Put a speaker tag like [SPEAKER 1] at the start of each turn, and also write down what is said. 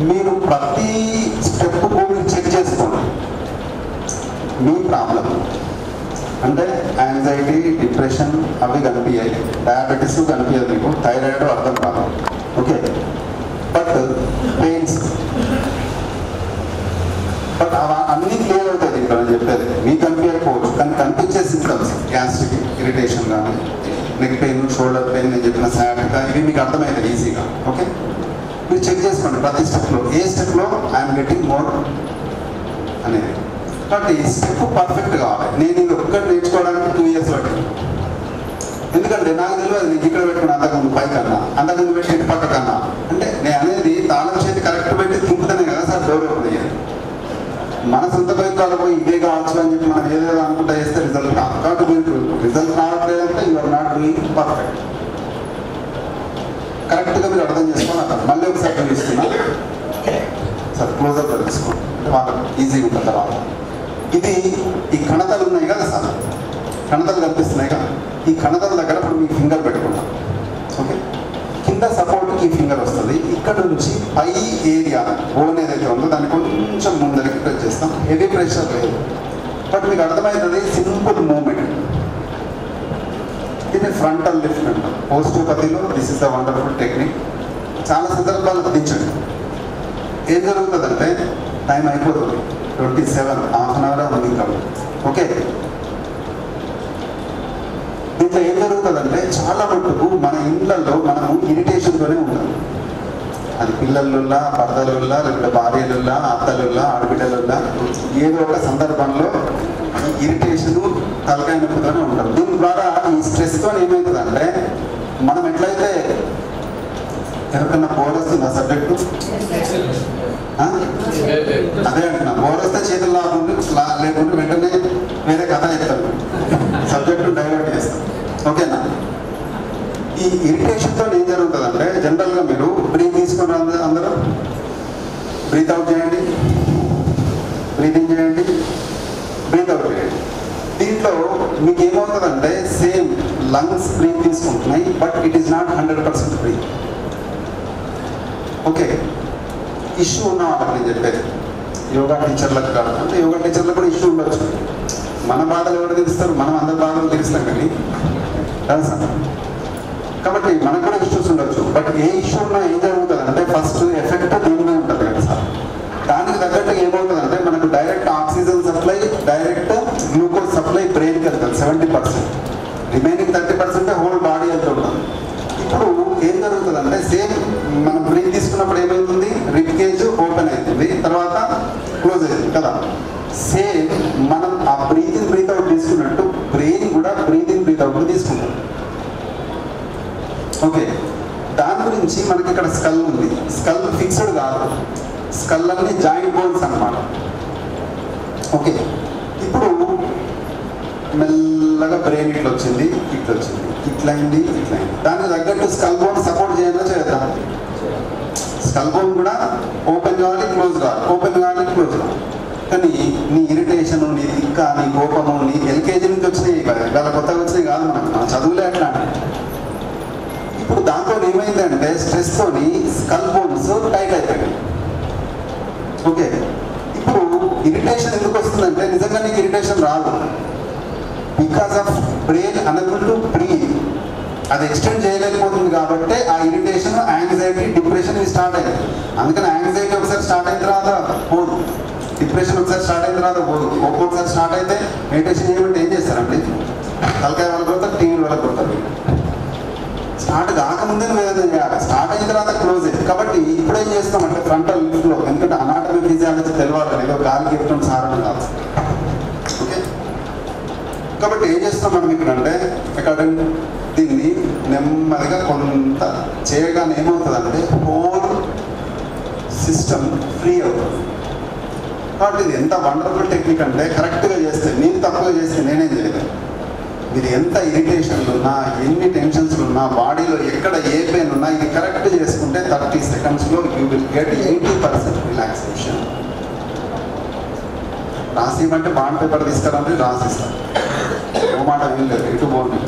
[SPEAKER 1] మీరు ప్రతి స్టెప్ మీరు చెక్ చేసుకోండి. మీ ప్రాబ్లం అంటే యాంగ్జైటీ, డిప్రెషన్ అవి కనిపించాయి, డయాబెటీస్ కనిపించదు, మీకు థైరాయిడ్ అర్థం కాదు. ఓకే, బట్ పెయిన్స్ బట్ అన్నీ క్లియర్ అవుతుంది. ఇక్కడ నేను చెప్పేది మీకు కనిపించకపోవచ్చు, కానీ కనిపించే సింప్టమ్స్ గ్యాస్ట్రిక్ ఇరిటేషన్ కానీ, నెక్ పెయిన్, షోల్డర్ పెయిన్, నేను చెప్పిన సయాటికా, ఇవి మీకు అర్థమవుతుంది ఈజీగా. ఓకే, మీరు చెక్ చేసుకోండి ప్రతి స్టెప్లో, ఏ స్టెప్లో ఐఎమ్ గెటింగ్ మోర్ అనేది. కాబట్టి స్టెప్ పర్ఫెక్ట్ కావాలి. నేను ఇది ఒక్కటి నేర్చుకోవడానికి 2 years పట్టింది. ఎందుకంటే నాకు తెలియదు నీకు ఇక్కడ పెట్టుకుని అంతకుముందు పై కన్నా, అంతకుముందు పెట్టి ఇటు పక్క కన్నా. అంటే నేను అనేది తాళం చేతి కరెక్ట్ పెట్టి తింపుతానే కదా సార్ డోర్ ఓపెన్ అయ్యేది. మన సొంత ప్రయత్నాలు పోయి ఇదే కావచ్చు అని చెప్పి మనం ఏదేదో అనుకుంటా చేస్తే రిజల్ట్ రాదు. కాబట్టి మీకు రిజల్ట్ రావట్లేదంటే you are not doing perfect. కరెక్ట్గా మీరు అర్థం చేసుకోవాలి. అక్కడ మళ్ళీ ఒకసారి చూపిస్తున్నా సార్, క్లోజర్ తెలుసుకోండి అంటే వాళ్ళకి ఈజీగా ఉంటుంది తర్వాత. ఇది ఈ కణతలు ఉన్నాయి కదా సార్, కణతలు కనిపిస్తున్నాయి కదా, ఈ కణతల దగ్గర ఇప్పుడు మీ ఫింగర్ పెట్టుకుంటాం. ఓకే, కింద సపోర్ట్కి ఈ ఫింగర్ వస్తుంది. ఇక్కడ నుంచి పై ఏరియా బోన్ ఏదైతే ఉందో దాన్ని కొంచెం ముందరికి ప్రెస్ చేస్తాం. హెవీ ప్రెషర్ లేదు, బట్ మీకు అర్థమవుతుంది సింపుల్ మూమెంట్. దీన్ని ఫ్రంటల్ లిఫ్ట్ అంటాం. ఓస్టియోపతిలో this is the wonderful technique. చాలా సందర్భాలు దించండి. ఏం జరుగుతుందంటే టైం అయిపోతుంది, 27 హాఫ్ అన్ అవర్ ఉంది ఇంకా. ఓకే, దీంట్లో ఏం జరుగుతుందంటే చాలా మటుకు మన ఇండ్లలో మనము ఇరిటేషన్తోనే ఉంటాం. అది పిల్లలుల్లా, భర్తలుల్లా, లేకపోతే భార్యలుల్లా, అత్తలుల్లా, ఆడబిడ్డలుల్లా, ఏదో ఒక సందర్భంలో ఇరిటేషన్ తలకాయ నొప్పుతోనే ఉంటాం. దీని ద్వారా ఈ స్ట్రెస్తో ఏమవుతుందంటే మనం ఎట్లయితే ఎవరికన్నా బోర్ వస్తుంది ఆ సబ్జెక్టు, అదే అంటున్నా, బోర్ వస్తే చేతులు లేకుంటే వెంటనే వేరే కథ చెప్తాను, సబ్జెక్టు డైవర్ట్ చేస్తాం. ఓకేనా? ఈ ఇరిటేషన్తో ఏం జరుగుతుందంటే జనరల్గా మీరు బ్రీత్ తీసుకుని అందరూ బ్రీత్ అవుట్ చేయండి, బ్రీత్ ఇన్ చేయండి, బ్రీత్ అవుట్ చేయండి. దీంట్లో మీకు ఏమవుతుందంటే సేమ్ లంగ్స్ బ్రీత్ తీసుకుంటున్నాయి, but it is not 100% breath. Okay, issue ఉన్న వాళ్ళకి నేను చెప్పేది, యోగా టీచర్లకు కాదు, అంటే యోగా టీచర్లకు కూడా ఇష్యూ ఉండొచ్చు. మన బాధలు ఎవరు తెలుస్తారు, మనం అందరి బాధలు తెలుస్తాం కానీ కదా సార్. కాబట్టి మనకు కూడా ఇష్యూస్ ఉండొచ్చు, బట్ ఏ ఇష్యూ ఉన్నా ఏం జరుగుతుంది అంటే ఫస్ట్ ఎఫెక్ట్ దీని మీద ఉంటుంది కదా సార్. దానికి తగ్గట్టు ఏమవుతుందంటే మనకు direct oxygen supply, direct glucose supply బ్రెయిన్కి వెళ్తుంది 70%, రిమైనింగ్ 30% హోల్ బాడీ వెళ్తూ ఉంటుంది. ఇప్పుడు ఏం జరుగుతుందంటే సేమ్ మనం బ్రీత్ తీసుకున్నప్పుడు ఏమవుతుంది, రిబ్ కేజ్ ఓపెన్ అవుతుంది, తర్వాత క్లోజ్ అవుతుంది కదా. సేమ్ మనం ఆ బ్రీత్ ఇన్ బ్రీత్ అవుట్ తీసుకున్నట్టు బ్రెయిన్ కూడా బ్రీత్ ఇన్ బ్రీత్ అవుట్ తీసుకుంటాం. ఓకే, దాని గురించి మనకి ఇక్కడ స్కల్ ఉంది. స్కల్ ఫిక్స్డ్ కాదు, స్కల్ అన్ని జాయింట్ బోన్స్ అన్నమాట. ఓకే, ఇప్పుడు మెల్లగా బ్రెయిన్ ఇట్లా వచ్చింది, ఇట్లా వచ్చింది, ఇట్లా అయింది, ఇట్లా అయింది. దానికి తగ్గట్టు స్కల్ బోన్ సపోర్ట్ చేయాలో చేద్దాం. స్కల్ బోన్ కూడా ఓపెన్ కావాలి, క్లోజ్ కావాలి, ఓపెన్ కావాలి, క్లోజ్ కావాలి. కానీ నీ ఇరిటేషన్, నీ తిక్క, నీ కోపము, నీ ఎల్కేజీ నుంచి వచ్చినాయి, వాళ్ళ కొత్తగా వచ్చినాయి కాదు, మన చదువులే అట్లా. ఇప్పుడు దాంతో ఏమైందంటే స్ట్రెస్తోని స్కల్ బోన్స్ టైట్ అయిపోయాయి. ఓకే, ఇప్పుడు ఇరిటేషన్ ఎందుకు వస్తుందంటే నిజంగా నీకు ఇరిటేషన్ రాదు, because of brain honourable to breathe. అది ఎక్స్టెండ్ చేయలేకపోతుంది కాబట్టి ఆ ఇరిటేషన్, యాంగ్జైటీ, డిప్రెషన్ ఇవి స్టార్ట్ అయ్యాయి. అందుకని యాంగ్జైటీ ఒకసారి స్టార్ట్ అయిన తర్వాత పోదు, డిప్రెషన్ ఒకసారి స్టార్ట్ అయిన తర్వాత పోదు. ఒక్కొక్కసారి స్టార్ట్ అయితే మెడిటేషన్ చేయమంటే ఏం చేస్తారండి, తలకాయ వాళ్ళకి కొడతారు, టీవీ వాళ్ళకి కొడతారు. స్టార్ట్ కాకముందే ఏదైనా చేయాలి, స్టార్ట్ అయిన తర్వాత క్లోజ్ అయ్యింది. కాబట్టి ఇప్పుడు ఏం చేస్తామంటే ఫ్రంటల్ లిఫ్ట్లో, ఎందుకంటే అనాటమీ ఫిజియాలజీ తెలవాలి, ఏదో గాలికి ఎప్పుడు సారని కాదు. ఓకే, కాబట్టి ఏం చేస్తాం మనం ఇక్కడ అంటే ఇక్కడ దీన్ని నెమ్మదిగా కొంత చేయగానే ఏమవుతుందంటే హోల్ సిస్టమ్ ఫ్రీ అవుతుంది. కాబట్టి ఇది ఎంత వండర్ఫుల్ టెక్నిక్ అంటే కరెక్ట్గా చేస్తే, నేను తప్పుగా చేస్తే నేనేం చేయలేదు. మీరు ఎంత ఇరిటేషన్లు ఉన్నా, ఎన్ని టెన్షన్స్లు ఉన్నా, బాడీలో ఎక్కడ ఏ పెయిన్ ఉన్నా, ఇది కరెక్ట్ చేసుకుంటే 30 secondsలో యూ విల్ గెట్ 80% రిలాక్సేషన్. రాసిమంటే బాండ్ పేపర్ తీసుకురండి, రాసిస్తాను. ఓ మాట వీళ్ళు లేదు, ఇటు బాగుంది.